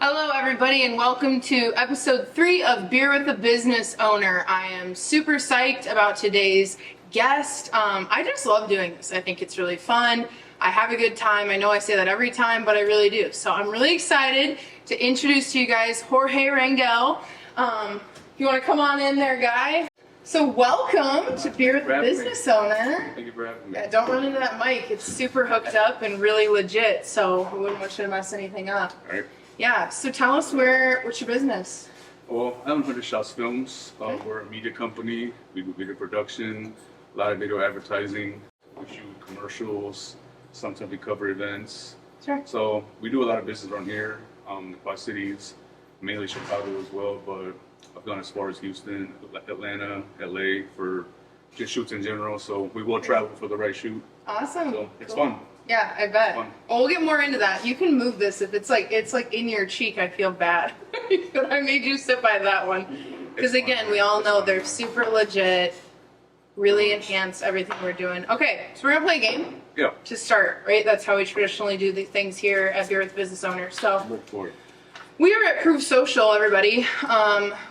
Hello everybody and welcome to episode 3 of Beer with a Business Owner. I am super psyched about today's guest. I just love doing this. I think it's really fun. I have a good time. I know I say that every time, but I really do. So I'm really excited to introduce to you guys Jorge Rangel. You want to come on in there, guy? So welcome to Beer with a Business Owner. Thank you for having me. Yeah, don't run into that mic. It's super hooked up and really legit, so we wouldn't want you to mess anything up. All right. Yeah, so tell us what's your business? Well, I own Hunndred Films. We're a media company. We do video production, a lot of video advertising. We shoot commercials. Sometimes we cover events. Sure. So we do a lot of business around here, the Quad Cities, mainly Chicago as well, but I've gone as far as Houston, Atlanta, LA for just shoots in general. So we will travel for the right shoot. Awesome. So it's fun. Yeah, I bet. Fun. Well, we'll get more into that. You can move this if it's like in your cheek. I feel bad that I made you sit by that one because again, we all know they're super legit, really enhance everything we're doing. Okay, so we're gonna play a game. Yeah. To start, right? That's how we traditionally do the things here at Beer with Business Owners. So Look for it. we are at Proof Social, everybody,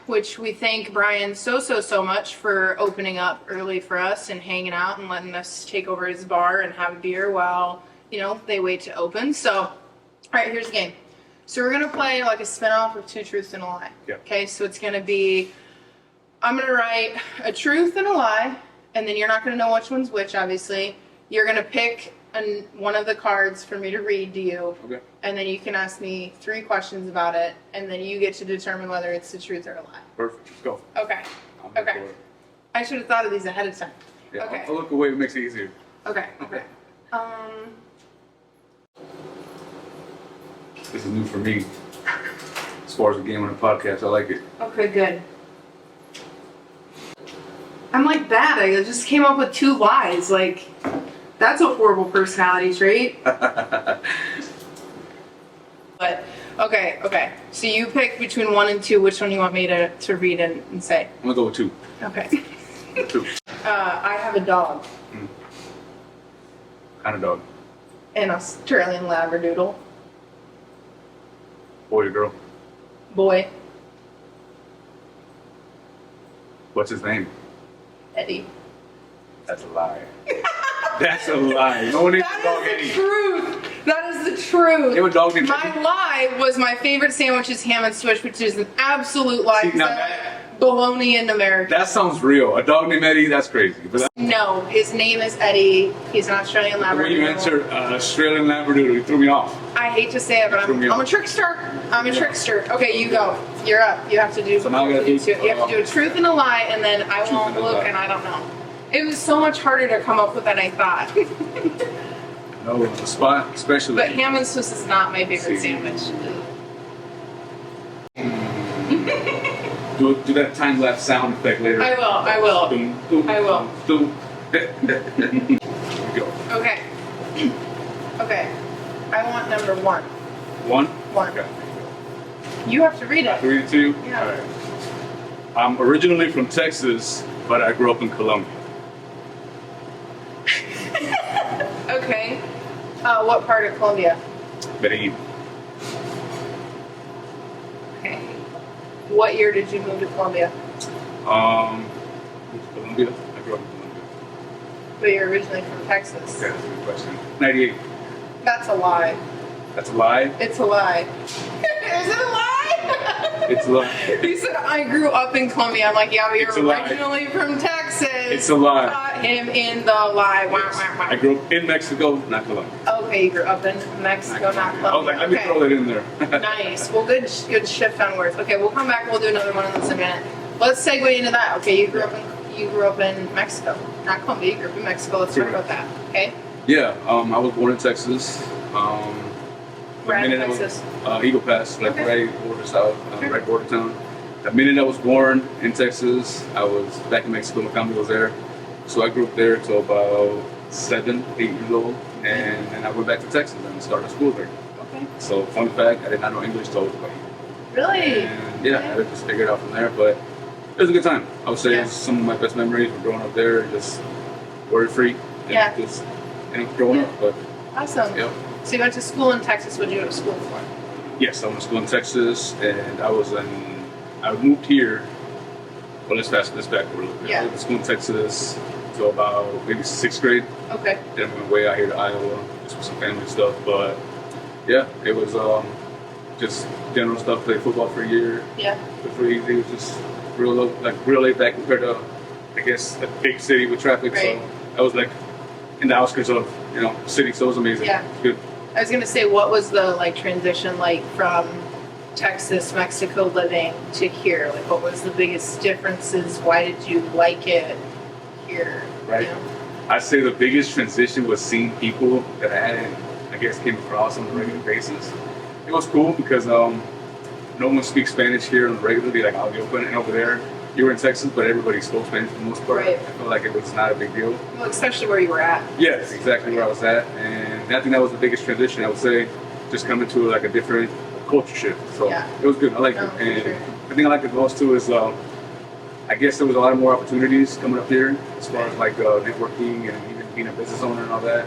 which we thank Brian so much for opening up early for us and hanging out and letting us take over his bar and have a beer while, they wait to open. So, all right, here's the game. So we're going to play like a spinoff of Two Truths and a Lie. Yeah. Okay, so it's going to be, I'm going to write a truth and a lie, and then you're not going to know which one's which, obviously. You're going to pick one of the cards for me to read to you. Okay. And then you can ask me 3 questions about it, and then you get to determine whether it's the truth or a lie. Perfect. Let's go. Okay. I'm here Okay. for it. I should have thought of these ahead of time. Yeah, Okay. I'll look away. It makes it easier. Okay. Okay. This is new for me. As far as the game on the podcast, I like it. Okay, good. I'm like that. I just came up with 2 lies. Like, that's a horrible personality trait. But, okay. So you pick between 1 and 2. Which one you want me to read and say? I'm gonna go with 2. Okay. 2. I have a dog. Kind of dog. An Australian Labradoodle. Boy or girl? Boy. What's his name? Eddie. That's a lie. That's a lie. No one needs a dog That Eddie. is the truth. That is the truth. You have a dog named My Eddie? lie was my favorite sandwich is ham and swish, which is an absolute lie. See, now because I that- like bologna in America. That sounds real. A dog named Eddie? That's crazy. But No, his name is Eddie. He's an Australian Labradoodle. when you answered Australian Labradoodle, you threw me off. I hate to say it, but Threw me I'm a off. trickster. I'm a trickster. Okay, you go. You're up. You have to do. So now I gotta do, you have to do a truth and a lie, and then I Truth won't and a look, lie. and I don't know. It was so much harder to come up with than I thought. No, on the spot, especially. But ham and Swiss is not my favorite See. sandwich. Do that time lapse sound effect later. I will. Doom, doom, I will. Doom. Here we go. Okay. Okay. I want number 1. 1? 1. Okay. You have to read I have it. to read it to you? Yeah. All right. I'm originally from Texas, but I grew up in Colombia. Okay. What part of Colombia? Medellin. Okay. What year did you move to Colombia? Colombia? I grew up in Colombia. But you're originally from Texas. Yeah, that's a good question. 98. That's a lie. That's a lie? It's a lie. Is it a lie? It's a lie. You said I grew up in Colombia. I'm like, yeah, but It's a you're lie. originally from Texas. It's a lie. Caught him in the lie. Wah, Yes. wah, wah. I grew up in Mexico, not Colombia. Okay, you grew up in Mexico, not Colombia. I was like, let me Okay. throw that in there. Nice. Well, good shift on words. Okay, we'll come back. We'll do another one in this in a minute. Let's segue into that. Okay, you grew up in Mexico, not Colombia. You grew up in Mexico. Let's talk about that. Okay. Yeah, I was born in Texas. Where in the minute Texas? I was, Eagle Pass, like Okay. right border south, Sure. right border town. The minute I was born in Texas, I was back in Mexico. My family was there, so I grew up there till about 7, 8 years old, and then I went back to Texas and started school there. Okay. So, fun fact, I did not know English till I was about 8. Really? And yeah, I just figured it out from there. But it was a good time. I would say Yeah. it was some of my best memories were growing up there, just worry free. And Yeah. Just growing Yeah. up. But Awesome. yeah. So you went to school in Texas. What did you go to school for? Yes, I went to school in Texas, and I moved here. Well, let's back a little bit. I went to school in Texas till about maybe 6th grade. Okay. Then I went way out here to Iowa just for some family stuff. But yeah, it was just general stuff. Played football for a year. Yeah. It was really easy. It was just real laid back compared to, I guess, a big city with traffic. Right. So I was like in the outskirts of city, so it was amazing. Yeah. It was good. I was gonna say, what was the transition like from Texas, Mexico living to here? Like, what was the biggest differences? Why did you like it here? Right. I'd say the biggest transition was seeing people that I hadn't, I guess, came across on a regular basis. It was cool because no one speaks Spanish here on the regularly, like out in the open, and over there, you were in Texas, but everybody spoke Spanish for the most part. Right. I felt like it was not a big deal. Well, especially where you were at. Yes, exactly where I was at, and I think that was the biggest transition. I would say, just coming to like a different culture shift. So it was good. I liked it, and the thing I liked the most too is I guess there was a lot more opportunities coming up here as far as like networking and even being a business owner and all that.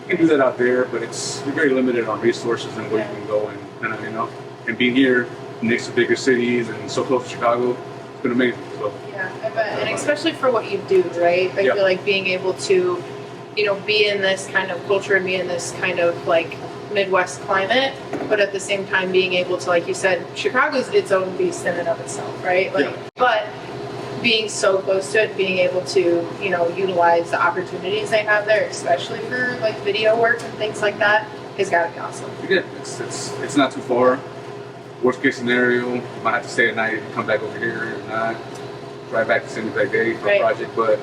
You can do that out there, but you're very limited on resources and where you can go and kind of and being here next to bigger cities and so close to Chicago, it's been amazing. So. Yeah, I bet. And especially for what you do, right? I feel like being able to, be in this kind of culture and be in this kind of like Midwest climate, but at the same time being able to, like you said, Chicago's its own beast in and of itself, right? But being so close to it, being able to, utilize the opportunities they have there, especially for like video work and things like that, has got to be awesome. Yeah, it's not too far. Worst case scenario, you might have to stay at night and come back over here, and not drive back the same exact day for a project. But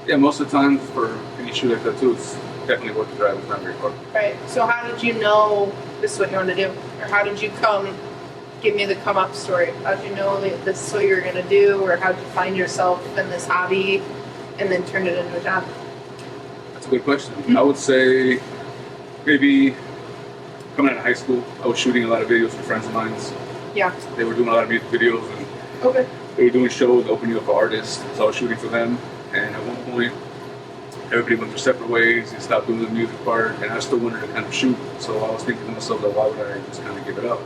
yeah, most of the time for any shoot like that too, it's definitely worth the drive. It's not very far. Right. So how did you know this is what you wanted to do, or how did you give me the come up story? How did you know that this is what you were going to do, or how did you find yourself in this hobby and then turn it into a job? That's a good question. I would say maybe coming out of high school, I was shooting a lot of videos for friends of mine. Yeah. They were doing a lot of music videos, and they were doing shows, opening up for artists. So I was shooting for them, and at one point, everybody went their separate ways and stopped doing the music part, and I still wanted to kind of shoot. So I was thinking to myself, that why would I just kind of give it up?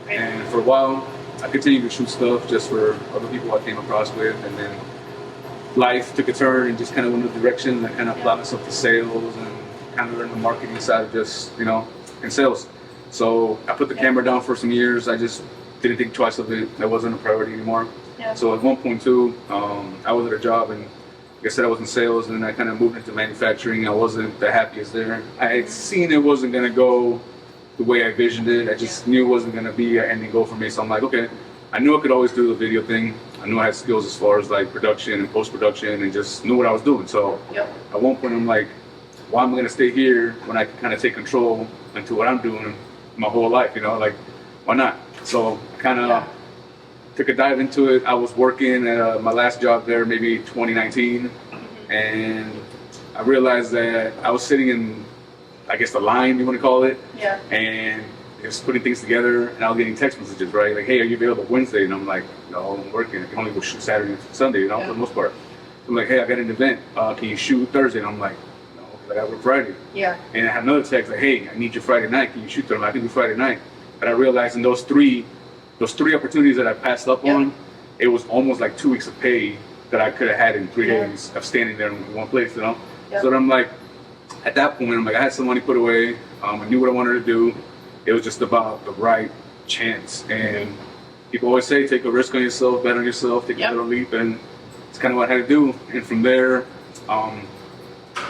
Right. And for a while, I continued to shoot stuff just for other people I came across with, and then life took a turn and just kind of went in a direction, and I kind of applied myself to sales and kind of learned the marketing side of just, in sales. So I put the camera down for some years. I just didn't think twice of it. That wasn't a priority anymore. Yeah. So at one point too, I was at a job, and like I said, I was in sales, and then I kind of moved into manufacturing. I wasn't the happiest there. I had seen it wasn't going to go the way I visioned it. I just knew it wasn't going to be an ending goal for me. So I'm like, okay, I knew I could always do the video thing. I knew I had skills as far as like production and post-production, and just knew what I was doing. So at one point I'm like, why am I going to stay here when I can kind of take control into what I'm doing my whole life, like, why not? So I kind of took a dive into it. I was working at my last job there, maybe 2019, and I realized that I was sitting in, I guess, the line, you want to call it, and just putting things together, and I was getting text messages, right? Like, hey, are you available Wednesday? And I'm like, no, I'm working. I can only go shoot Saturday and Sunday, for the most part. So I'm like, hey, I got an event. Can you shoot Thursday? And I'm like, I got work Friday. Yeah. And I had another text like, hey, I need you Friday night. Can you shoot them? I can do Friday night. But I realized in those three opportunities that I passed up on, it was almost like 2 weeks of pay that I could have had in 3 days of standing there in one place, So I'm like, at that point, I'm like, I had some money put away. I knew what I wanted to do. It was just about the right chance. And people always say, take a risk on yourself, bet on yourself, take a little leap. And it's kind of what I had to do. And from there,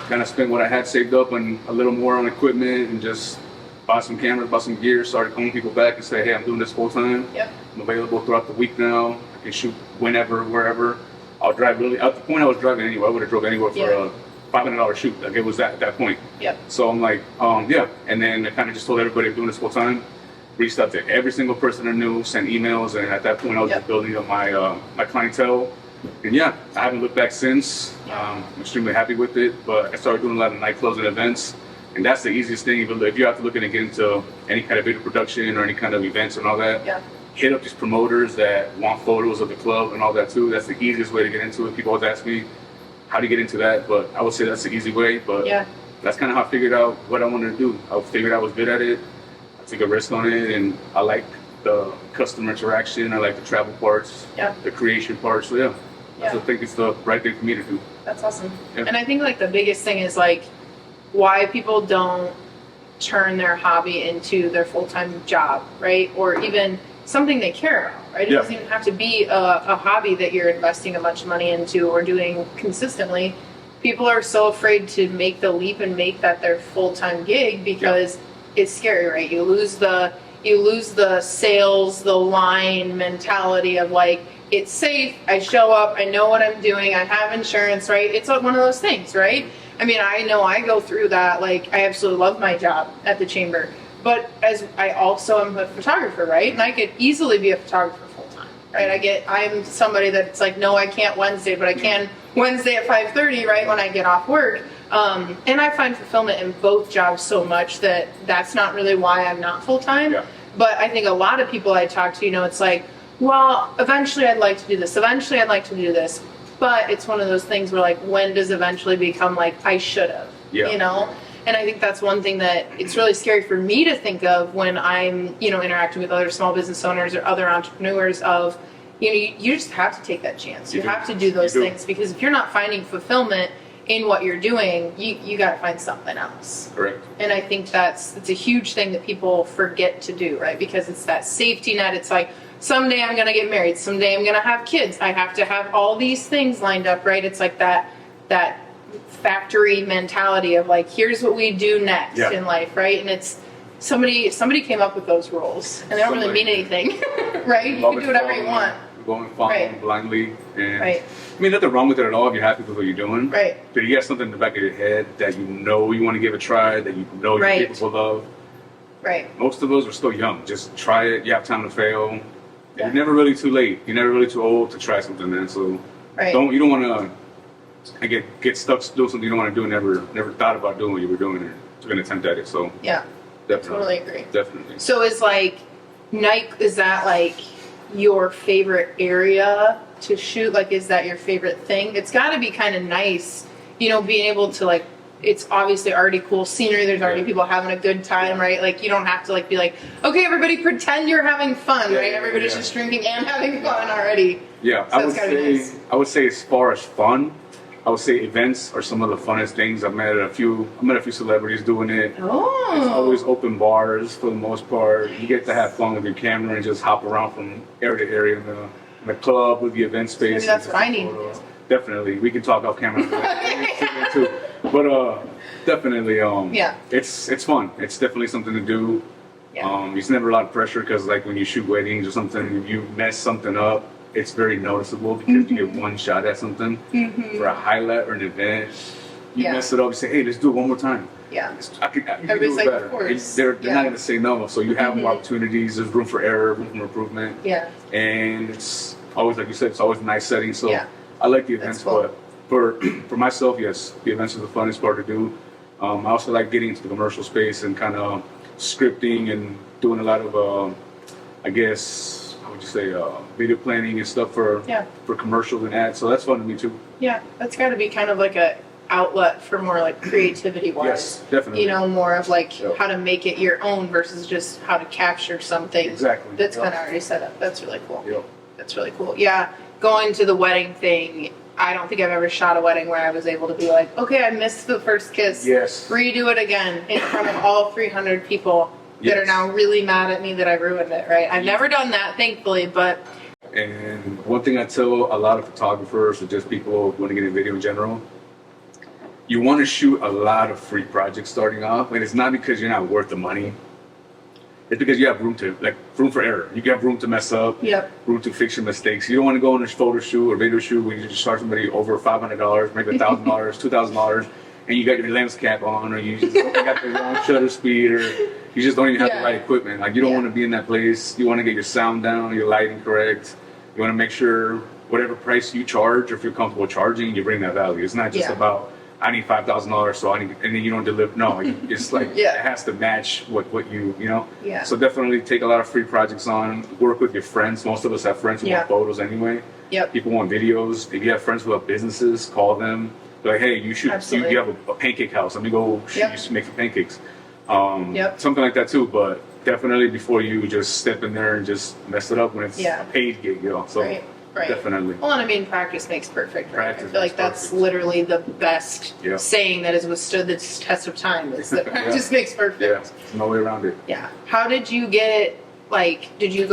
kind of spent what I had saved up and a little more on equipment, and just bought some cameras, bought some gear, started calling people back and say, hey, I'm doing this full time. I'm available throughout the week now. I can shoot whenever, wherever. I'll drive at the point I was driving anywhere. I would have drove anywhere for a $500 shoot. Like, it was at that point. So I'm like, and then I kind of just told everybody I'm doing this full time. Reached out to every single person I knew, sent emails, and at that point I was just building up my clientele. And I haven't looked back since. I'm extremely happy with it, but I started doing a lot of night clubs and events, and that's the easiest thing. If you have to look at and get into any kind of video production or any kind of events and all that, hit up these promoters that want photos of the club and all that too. That's the easiest way to get into it. People always ask me, how do you get into that? But I would say that's the easy way, but that's kind of how I figured out what I wanted to do. I figured I was good at it. I took a risk on it, and I like the customer interaction. I like the travel parts, the creation parts. So yeah. I think it's the right thing for me to do. That's awesome. Yeah. And I think like the biggest thing is like why people don't turn their hobby into their full-time job, right? Or even something they care about, right? It doesn't even have to be a hobby that you're investing a bunch of money into or doing consistently. People are so afraid to make the leap and make that their full-time gig because it's scary, right? You lose the sales, the line mentality of like, it's safe, I show up, I know what I'm doing, I have insurance, right? It's one of those things, right? I mean, I know I go through that, like, I absolutely love my job at the chamber, but as I also am a photographer, right? And I could easily be a photographer full-time, right? I'm somebody that's like, no, I can't Wednesday, but I can Wednesday at 5:30, right, when I get off work. And I find fulfillment in both jobs so much that that's not really why I'm not full-time. Yeah. But I think a lot of people I talk to, it's like, well, eventually I'd like to do this. Eventually I'd like to do this. But it's one of those things where like, when does eventually become like, I should have, And I think that's one thing that it's really scary for me to think of when I'm, interacting with other small business owners or other entrepreneurs of, you just have to take that chance. You have to do those things because if you're not finding fulfillment in what you're doing, you got to find something else. Correct. And I think it's a huge thing that people forget to do, right? Because it's that safety net. It's like, someday I'm going to get married. Someday I'm going to have kids. I have to have all these things lined up, right? It's like that factory mentality of like, here's what we do next in life, right? And it's somebody came up with those rules, and they don't really mean anything, right? You can do whatever you want. Going following blindly, and I mean, nothing wrong with it at all if you're happy with what you're doing. Right. But you got something in the back of your head that you want to give a try, that you're capable of. Right. Most of us are still young. Just try it. You have time to fail. Yeah. You're never really too late. You're never really too old to try something, man. So you don't want to get stuck doing something you don't want to do. Never thought about doing what you were doing or took an attempt at it. So definitely. Totally agree. Definitely. So is like Nike? Is that like your favorite area to shoot? Like, is that your favorite thing? It's got to be kind of nice, being able to like. It's obviously already cool scenery. There's already people having a good time, right? Like, you don't have to like be like, okay, everybody pretend you're having fun, right? Everybody's just drinking and having fun already. Yeah, so I would say as far as fun, I would say events are some of the funnest things. I met a few celebrities doing it. Oh. It's always open bars for the most part. You get to have fun with your camera and just hop around from area to area in the club with the event space. Maybe that's what I need. Definitely, we can talk off camera. Too. But definitely, it's fun. It's definitely something to do. Yeah. It's never a lot of pressure because like when you shoot weddings or something, if you mess something up, it's very noticeable because you get one shot at something. For a highlight or an event, you mess it up, you say, hey, let's do it one more time. Yeah. I can do it better. They're not going to say no. So you have more opportunities. There's room for error, room for improvement. Yeah. And it's always, like you said, it's always a nice setting. So I like the events, but for myself, yes, the events are the funnest part to do. I also like getting into the commercial space and kind of scripting and doing a lot of, video planning and stuff for commercials and ads. So that's fun to me too. Yeah, that's got to be kind of like a outlet for more like creativity wise. Yes, definitely. More of like how to make it your own versus just how to capture something. Exactly. That's kind of already set up. That's really cool. Yep. That's really cool. Yeah, going to the wedding thing. I don't think I've ever shot a wedding where I was able to be like, okay, I missed the first kiss. Yes. Redo it again in front of all 300 people that are now really mad at me that I ruined it, right? I've never done that, thankfully, but... And one thing I tell a lot of photographers or just people who want to get in video in general, you want to shoot a lot of free projects starting off, and it's not because you're not worth the money. It's because you have room for error. You have room to mess up, room to fix your mistakes. You don't want to go on a photo shoot or video shoot where you just charge somebody over $500, maybe $1,000, $2,000, and you got your lens cap on, or you just got the wrong shutter speed, or you just don't even have the right equipment. Like, you don't want to be in that place. You want to get your sound down, your lighting correct. You want to make sure whatever price you charge, or if you're comfortable charging, you bring that value. It's not just about, I need $5,000, so and then you don't deliver. No, it's like it has to match what you. Yeah. So definitely take a lot of free projects on. Work with your friends. Most of us have friends who want photos anyway. Yep. People want videos. If you have friends who have businesses, call them. Be like, hey, you have a pancake house. Let me go shoot you make some pancakes. Something like that too. But definitely before you just step in there and just mess it up when it's Yeah. a paid gig, So Right. definitely. Well, and I mean, practice makes perfect, right? Practice I feel like makes that's perfect. literally the best Yeah. saying that has withstood the test of time is that practice makes perfect. Yeah, there's no way around it. Yeah. How did you get, like, did you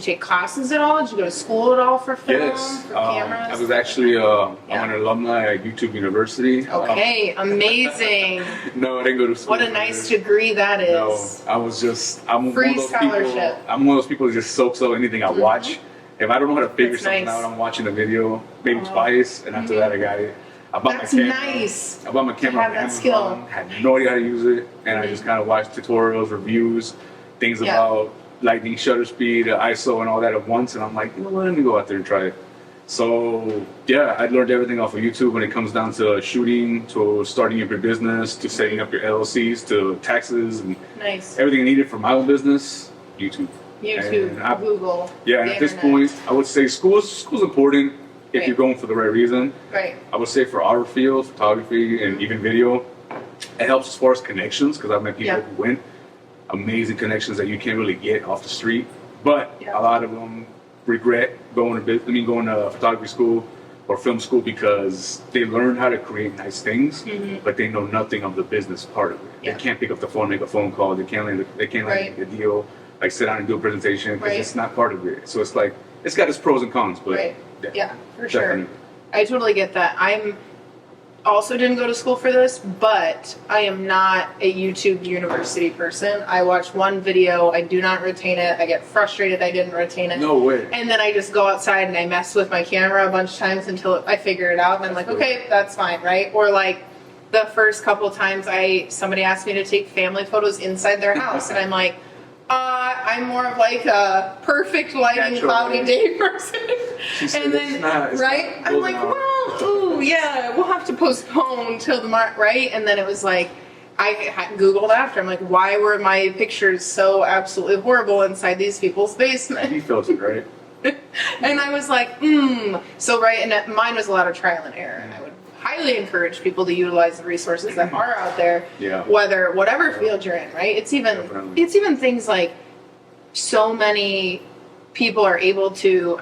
take classes at all? Did you go to school at all for film, Yes, for cameras? I was actually I'm an alumni at YouTube University. Okay, amazing. No, I didn't go to school. What a for nice this. degree that No, is. I'm Free one of those scholarship. people. I'm one of those people who just soaks up anything I watch. If I don't know how to figure That's something nice. out, I'm watching a video maybe twice, and after that I got it. I bought That's my camera. nice. I bought my camera have on that Amazon. skill. Had no idea how to use it, and I just kind of watched tutorials, reviews, things Yeah. about lightning shutter speed, ISO, and all that at once. And I'm like, you know what? Let me go out there and try it. So yeah, I learned everything off of YouTube when it comes down to shooting, to starting up your business, to setting up your LLCs, to taxes, and Nice. everything needed for my own business. YouTube. YouTube, And Google. Yeah, and the at this internet. point, I would say school's important if Right. you're going for the right reason. Right. I would say for our field, photography and even video, it helps as far as connections because I've met people Yeah. who went amazing connections that you can't really get off the street. But Yeah. a lot of them regret going to photography school or film school because they learned how to create nice things, but they know nothing of the business part of it. Yeah. They can't pick up the phone, make a phone call. They can't Right. make a deal, like sit down and do a presentation because Right. it's not part of it. So it's like it's got its pros and cons, but Right. Yeah, for sure. definitely. I totally get that. I'm also didn't go to school for this, but I am not a YouTube university person. I watch one video, I do not retain it. I get frustrated I didn't retain it. No way. And then I just go outside and I mess with my camera a bunch of times until I figure it out. And I'm like, okay, that's fine, right? Or like the first couple times somebody asked me to take family photos inside their house, and I'm like, I'm more of like a perfect lighting, Natural cloudy light. day person. She said And it's then, not- it's right? not I'm like, golden hour. well, ooh, yeah, we'll have to postpone till tomorrow, right? And then it was like, Googled after. I'm like, why were my pictures so absolutely horrible inside these people's basement? He felt it, right? And I was like, So, right, and mine was a lot of trial and error. And I would highly encourage people to utilize the resources that are out there, Yeah. whatever field you're in, right? Definitely. It's even things like so many people are able to,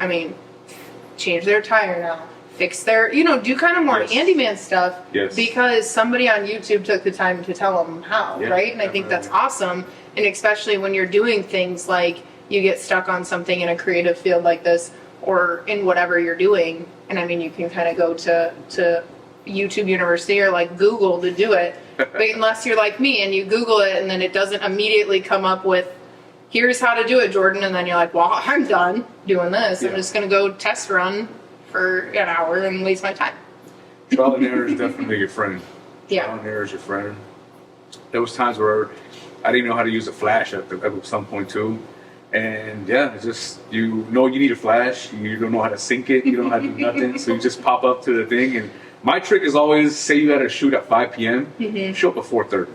change their tire now, fix their, do kind of more Yes. handyman stuff Yes. because somebody on YouTube took the time to tell them how, Yeah, right? And I think that's awesome. And especially when you're doing things like you get stuck on something in a creative field like this or in whatever you're doing. And you can kind of go to YouTube University or like Google to do it. But unless you're like me and you Google it and then it doesn't immediately come up with, here's how to do it, Jordan. And then you're like, well, I'm done doing this. I'm Yeah. just going to go test run for an hour and waste my time. Trial and error is definitely your friend. Yeah. Trial and error is your friend. There was times where I didn't know how to use a flash at some point too. And yeah, it's just, you need a flash, you don't know how to sync it, you don't know how to do nothing, so you just pop up to the thing. And my trick is always, say you gotta shoot at 5 p.m., show up at 4:30.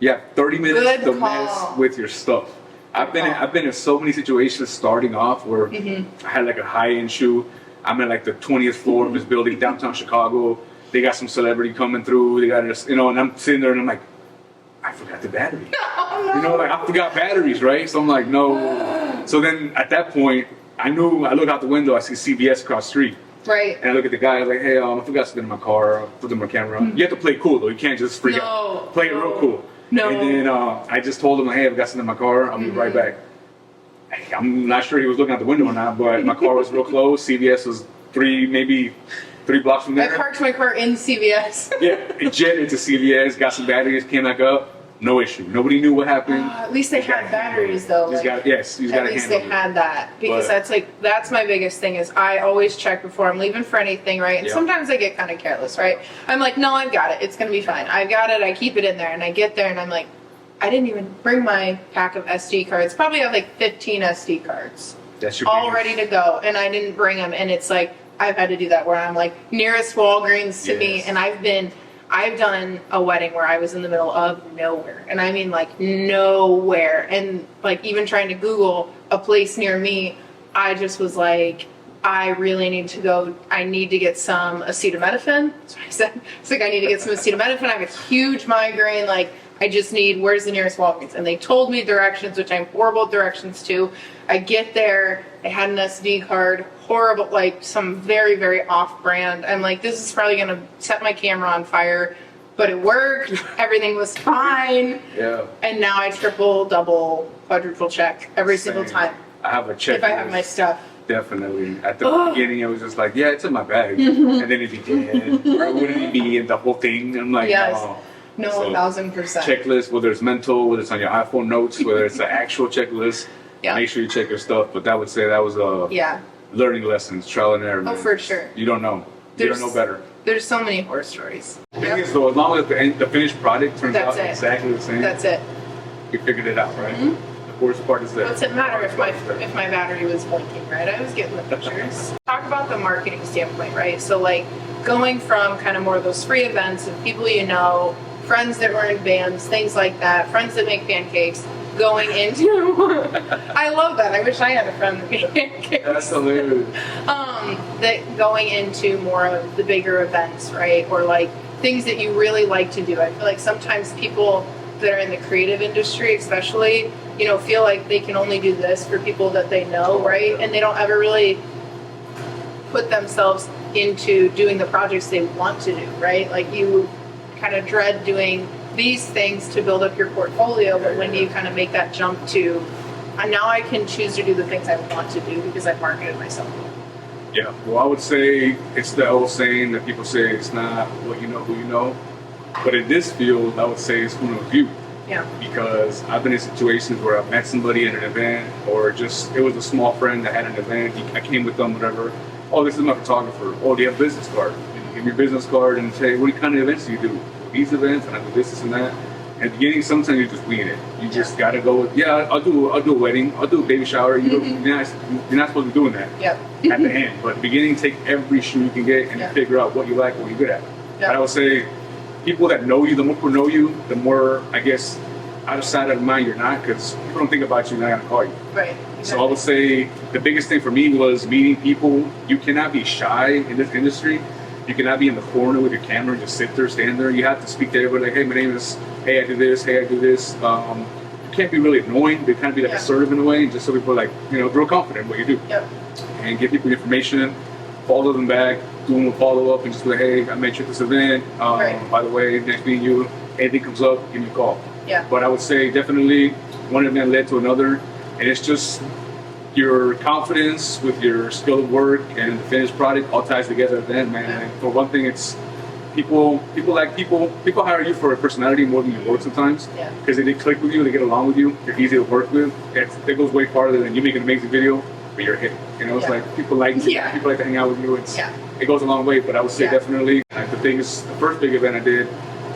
You have 30 minutes Good to call. mess with your stuff. I've been in so many situations starting off where I had like a high-end shoot. I'm at like the 20th floor of this building downtown Chicago. They got some celebrity coming through. They got this, and I'm sitting there and I'm like, I forgot the battery. I forgot batteries, right? So I'm like, no. So then at that point, I look out the window, I see CVS across the street. Right. And I look at the guy, I was like, hey, I forgot something in my car. I'll put it in my camera. You have to play cool though. You can't just freak out. Play it real cool. No. And then I just told him, hey, I've got something in my car. I'll be right back. I'm not sure he was looking out the window or not, but my car was real close. CVS was maybe three blocks from I there. parked my car in CVS. Yeah, it jetted to CVS, got some batteries, came back up. No issue. Nobody knew what happened. At least they had batteries though. He's got At least they had that, because that's my biggest thing is I always check before I'm leaving for anything, right? And Yeah. sometimes I get kind of careless, right? I'm like, no, I've got it. It's gonna be fine. I've got it. I keep it in there, and I get there, and I'm like, I didn't even bring my pack of SD cards. Probably have like 15 SD cards That's your all biggest- ready to go, and I didn't bring them. And it's like I've had to do that where I'm like nearest Walgreens to me, Yes. and I've done a wedding where I was in the middle of nowhere, and I mean like nowhere, and like even trying to Google a place near me, I just was like, I really need to go. I need to get some acetaminophen. That's what I said. It's like I need to get some acetaminophen. I have a huge migraine. Like I just need, where's the nearest Walgreens? And they told me directions, which I'm horrible at directions too. I get there, they had an SD card, horrible, like some very, very off-brand. I'm like, this is probably gonna set my camera on fire, but it worked. Everything was fine. Yeah. And now I triple, double, quadruple check every single Same. time I have a checklist. if I have my stuff. Definitely. At the beginning, I was just like, yeah, it's in my bag. And then it'd be dead. Or wouldn't it be in the whole thing? I'm like, Yes. no. No, So, 1,000%. Checklist, whether it's mental, whether it's on your iPhone notes, whether it's an actual checklist, Yeah. make sure you check your stuff. But that would say that was a Yeah. learning lessons, trial and error. Oh, Man. for sure. You don't know. You don't know better. There's so many horror stories. The thing is, though, as long as the finished product turns That's out it. exactly the same, That's it. you figured it out, right? The worst part is that. What's it matter if my battery was blinking, right? I was getting the pictures. Talk about the marketing standpoint, right? So like going from kind of more of those free events of people you know, friends that were in bands, things like that, friends that make pancakes, going into I love that. I wish I had a friend that made pancakes. That's hilarious. That going into more of the bigger events, right? Or like things that you really like to do. I feel like sometimes people that are in the creative industry, especially, you know, feel like they can only do this for people that they know, right? And they don't ever really put themselves into doing the projects they want to do, right? Like you kind of dread doing these things to build up your portfolio, but when do you kind of make that jump to, and now I can choose to do the things I want to do because I've marketed myself. Yeah, well, I would say it's the old saying that people say it's not what you know, who you know. But in this field, I would say it's who knows you. Yeah. Because I've been in situations where I've met somebody at an event, or just it was a small friend that had an event. I came with them, whatever. Oh, this is my photographer. Oh, do you have a business card? You give me a business card and say, what kind of events do you do? These events, and I do this and that. At the beginning, sometimes you just wing it. You just gotta go with, yeah, I'll do a wedding, I'll do a baby shower. You're not supposed to be doing that. Yep. At the end, but at the beginning, take every shoe you can get and figure out what you like, what you're good at. Yep. But I would say, people that know you, the more people know you, the more, I guess, out of sight, out of mind you're not, because people don't think about you, they're not gonna call you. Right. Exactly. So I would say the biggest thing for me was meeting people. You cannot be shy in this industry. You cannot be in the corner with your camera and just sit there, stand there. You have to speak to everybody like, hey, my name is, hey, I do this, hey, I do this. You can't be really annoying, but kind of be like assertive in a way, just so people are like, you know, real confident in what you do. Yep. And give people information, follow them back, do them a follow up, and just be like, hey, I met you at this event. By the way, nice meeting you. Anything comes up, give me a call. Yeah. But I would say definitely one event led to another, and it's just your confidence with your skill of work and the finished product all ties together at the end, man. And for one thing, it's people hire you for a personality more than your work sometimes. Yeah. Because they click with you, they get along with you, they're easy to work with. That goes way farther than you make an amazing video, but you're a hit. You know, it's like people like to hang out with you. It goes a long way. But I would say definitely like the first big event I did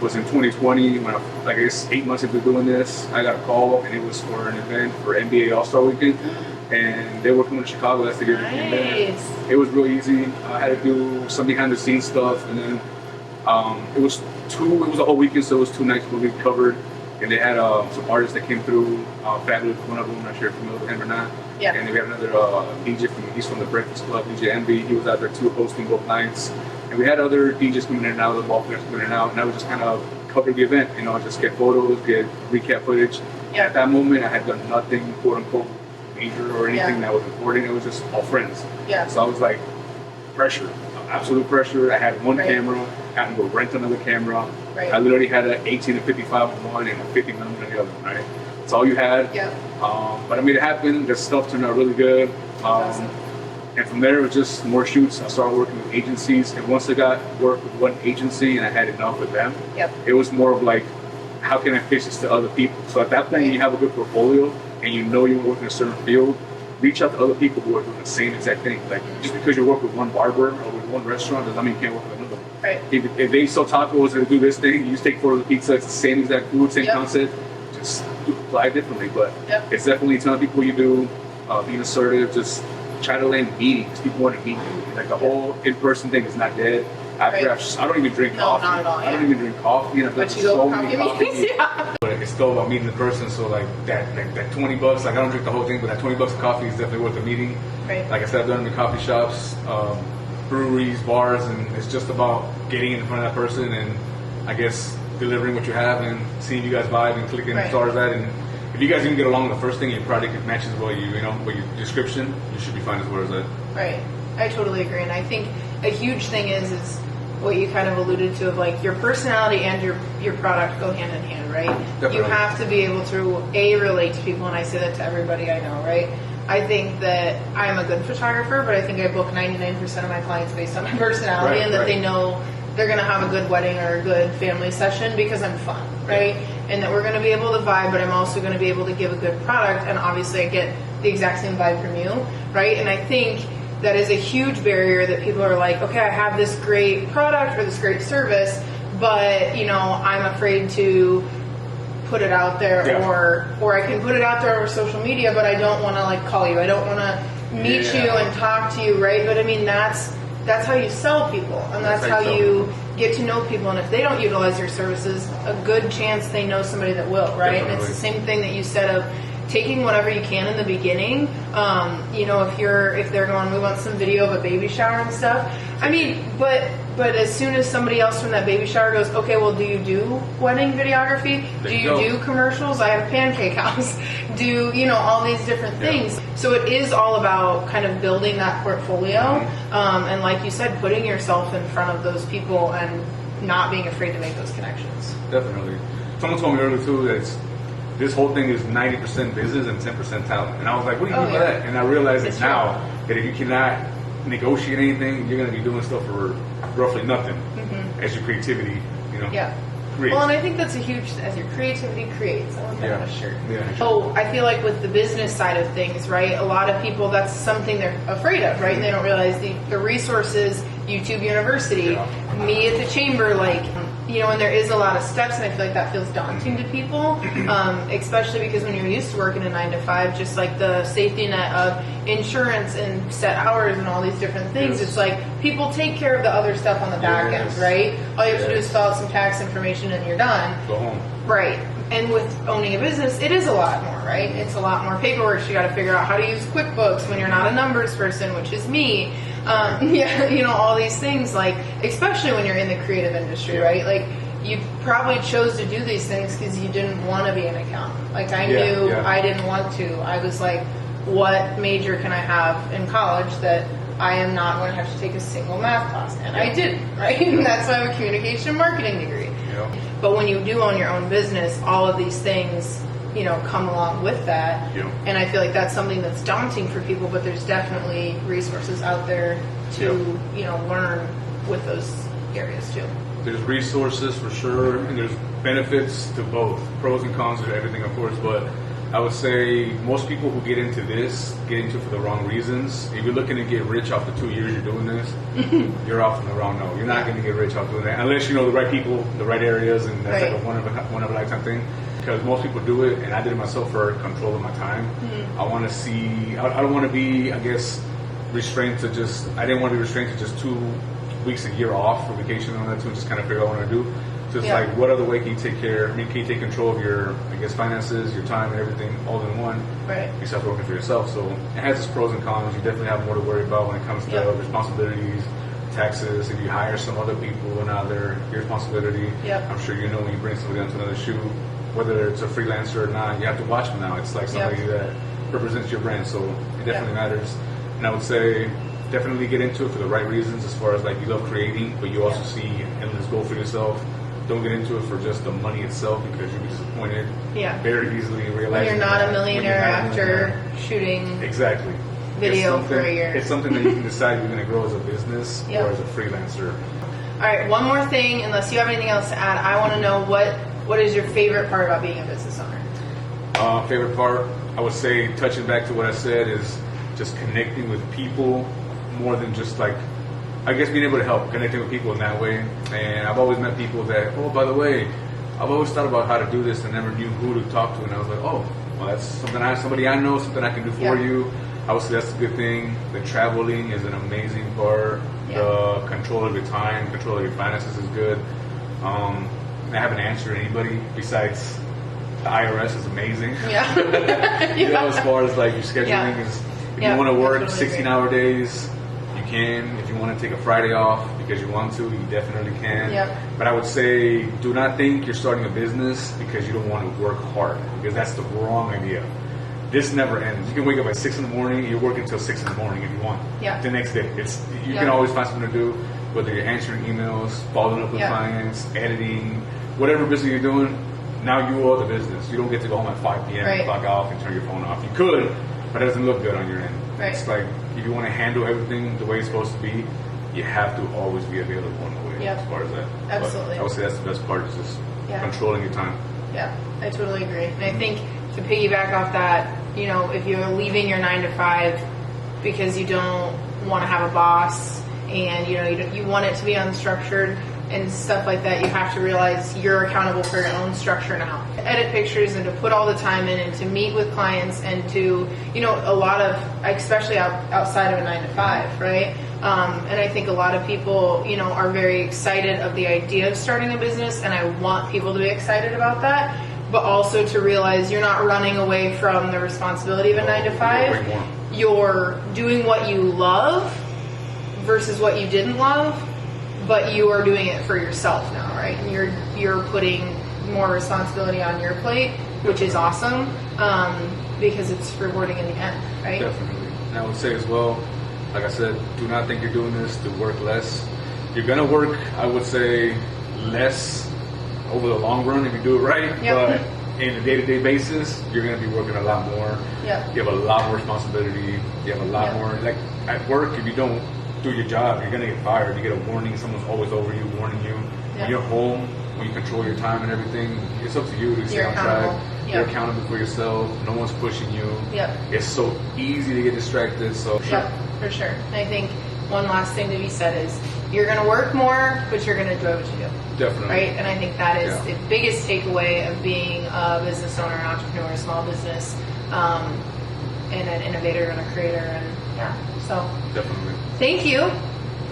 was in 2020 when I guess 8 months into doing this. I got a call and it was for an event for NBA All-Star Weekend. And they were coming to Chicago. That's the year they came there. It was real easy. I had to do some behind the scenes stuff, and then it was a whole weekend, so it was 2 nights where we covered. And they had some artists that came through. Fabulous, one of them. I'm not sure if you're familiar with him or not. Yeah. And we had another DJ he's from the Breakfast Club, DJ Envy. He was out there too, hosting both nights. And we had other DJs coming in and out, the ball players coming in and out, and I would just kind of cover the event. You know, just get photos, get recap footage. Yeah. At that moment, I had done nothing, quote unquote, major or anything that was important. It was just all friends. Yeah. So I was like, pressure, absolute pressure. I had one camera, I had to go rent another camera. Right. I literally had an 18 to 55 on one and a 50 mm on the other, right? That's all you had. Yeah. But I made it happen. The stuff turned out really good. Awesome. And from there, it was just more shoots. I started working with agencies. And once I got work with one agency and I had enough with them, it was more of like, how can I pitch this to other people? So at that point, you have a good portfolio and you know you work in a certain field, reach out to other people who are doing the same exact thing. Like, just because you work with one barber or with one restaurant doesn't mean you can't work with another. Right. If they sell tacos and do this thing, you just take photos of the pizza, it's the same exact food, same concept, just apply it differently. But it's definitely telling people you do, being assertive, just try to land meetings. People want to meet you. Like the whole in-person thing is not dead. I don't even drink coffee. Not at all, I don't even drink coffee. And I've done But you go so coffee many coffee meetings, meetings. But it's still about meeting the person. So like that $20, like I don't drink the whole thing, but that $20 of coffee is definitely worth the meeting. Right. Like I said, I've done it in coffee shops, breweries, bars, and it's just about getting in front of that person and I guess delivering what you have and seeing you guys vibe and clicking Right. stars that. And if you guys even get along with the first thing, your product matches what what your description, you should be fine as well as that. Right. I totally agree. And I think a huge thing is what you kind of alluded to of like your personality and your product go hand in hand, right? Definitely. You have to be able to relate to people, and I say that to everybody I know, right? I think that I'm a good photographer, but I think I book 99% of my clients based on my personality, Right, and that right. they know they're going to have a good wedding or a good family session because I'm fun, right? And that we're going to be able to vibe, but I'm also going to be able to give a good product, and obviously I get the exact same vibe from you, right? And I think that is a huge barrier that people are like, okay, I have this great product or this great service, but I'm afraid to put it out there, Yeah. or I can put it out there over social media, but I don't want to like call you, I don't want to meet Yeah. you and talk to you, right? But I mean, that's how you sell people, and that's how sell you get to know people. And if they don't utilize your services, a good chance they know somebody that will, right? And it's the same thing that you said of taking whatever you can in the beginning. If they're going, we want some video of a baby shower and stuff. I mean, but as soon as somebody else from that baby shower goes, okay, well, do you do wedding videography? Do you do commercials? I have a pancake house. Do all these different things? So it is all about kind of building that portfolio, and like you said, putting yourself in front of those people and not being afraid to make those connections. Definitely. Someone told me earlier too that this whole thing is 90% business and 10% talent. And I was like, what do you mean by that? And I realized It's that now that if you cannot negotiate anything, you're going to be doing stuff for roughly nothing as your creativity, Yeah. creates. Well, and I think that's a huge, as your creativity creates. I want that on a shirt. Yeah. So I feel like with the business side of things, right, a lot of people, that's something they're afraid of, right? And they don't realize the resources, YouTube University, me at the chamber, like, and there is a lot of steps, and I feel like that feels daunting to people, especially because when you're used to working a 9 to 5, just like the safety net of insurance and set hours and all these different things, it's like people take care of the other stuff on the back end, right? All you have to do is fill out some tax information and you're done. Go home. Right. And with owning a business, it is a lot more, right? It's a lot more paperwork. You got to figure out how to use QuickBooks when you're not a numbers person, which is me. All these things, like, especially when you're in the creative industry, right? Like, you probably chose to do these things because you didn't want to be an accountant. Like, I knew I didn't want to. I was like, what major can I have in college that I am not going to have to take a single math class? And I didn't, right? And that's why I have a communication and marketing degree. But when you do own your own business, all of these things, come along with that. And I feel like that's something that's daunting for people, but there's definitely resources out there to, learn with those areas too. There's resources for sure, and there's benefits to both, pros and cons to everything, of course. But I would say most people who get into this get into it for the wrong reasons. If you're looking to get rich off the 2 years you're doing this, you're off in the wrong note. You're not going to get rich off doing that unless you know the right people, the right areas, and that's like a one of a lifetime thing. Because most people do it, and I did it myself for control of my time. I want to see. I don't want to be, I guess, restrained to just. I didn't want to be restrained to just 2 weeks a year off for vacation and all that too, and just kind of figure out what I want to do. So it's like, what other way can you take care? I mean, can you take control of your, I guess, finances, your time, and everything all in one? Right. Besides working for yourself. So it has its pros and cons. You definitely have more to worry about when it comes to responsibilities, taxes. If you hire some other people and now they're your responsibility, I'm sure you know when you bring somebody onto another shoot, whether it's a freelancer or not, you have to watch them now. It's like somebody that represents your brand. So it definitely matters. And I would say definitely get into it for the right reasons, as far as like you love creating, but you also see endless goal for yourself. Don't get into it for just the money itself, because you'll be disappointed very easily. When you're not a millionaire after shooting video for a year. It's something that you can decide you're going to grow as a business or as a freelancer. All right, one more thing, unless you have anything else to add, I want to know what is your favorite part about being a business owner? Favorite part, I would say, touching back to what I said, is just connecting with people more than just like, I guess, being able to help, connecting with people in that way. And I've always met people that, oh, by the way, I've always thought about how to do this and never knew who to talk to. And I was like, oh, well, that's somebody I know, something I can do for you. I would say that's a good thing. The traveling is an amazing part. The control of your time, control of your finances is good. I haven't answered anybody besides the IRS is amazing. As far as like your scheduling is, if you want to work 16-hour days, you can. If you want to take a Friday off, you because you want to, you definitely can. Yep. But I would say, do not think you're starting a business because you don't want to work hard, because that's the wrong idea. This never ends. You can wake up at 6 in the morning, you're working until 6 in the morning if you want. Yeah. The next day. You can always find something to do, whether you're answering emails, following up with clients, editing, whatever business you're doing. Now you are the business. You don't get to go home at 5 p.m., clock off, and turn your phone off. You could, but it doesn't look good on your end. Right. It's like, if you want to handle everything the way it's supposed to be, you have to always be available in a way as far as that. Absolutely. But I would say that's the best part, is just controlling your time. Yeah, I totally agree. And I think to piggyback off that, you know, if you're leaving your 9 to 5 because you don't want to have a boss and, you know, you want it to be unstructured and stuff like that, you have to realize you're accountable for your own structure now. To edit pictures and to put all the time in and to meet with clients and to, you know, a lot of, especially outside of a 9 to 5, right? And I think a lot of people, you know, are very excited of the idea of starting a business, and I want people to be excited about that, but also to realize you're not running away from the responsibility of a 9 to 5. You're doing what you love versus what you didn't love, but you are doing it for yourself now, right? And you're putting more responsibility on your plate, which is awesome, because it's rewarding in the end, right? Definitely. And I would say as well, like I said, do not think you're doing this to work less. You're gonna work, I would say, less over the long run if you do it right, but in a day-to-day basis, you're gonna be working a lot more. Yep. You have a lot more responsibility. You have a lot more, like at work, if you don't do your job, you're gonna get fired. You get a warning, someone's always over you, warning you. When you're home, when you control your time and everything, it's up to you to stay on track. You're accountable for yourself. No one's pushing you. It's so easy to get distracted. So for sure. And I think one last thing to be said is you're going to work more, but you're going to enjoy what you do. Definitely. Right? And I think that is the biggest takeaway of being a business owner, an entrepreneur, a small business, and an innovator and a creator. And so definitely. Thank you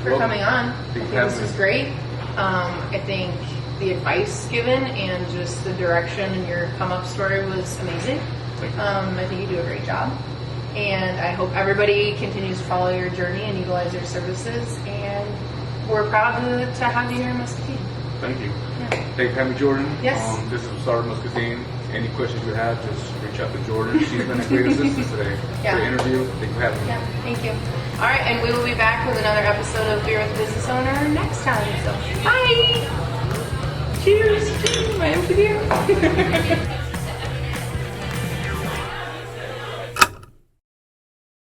for coming on. I think this was great. I think the advice given and just the direction in your come up story was amazing. I think you do a great job. And I hope everybody continues to follow your journey and utilize your services. And we're proud to have you here in Muscatine. Thank you. Thank you, Pammy Jordan. Yes. This is Star Muscatine. Any questions you have, just reach out to Jordan. She's been a great assistant today. Great interview. Thank you for having me. Thank you. All right, and we will be back with another episode of Beer with a Business Owner next time. So, bye. Cheers. My empty beer.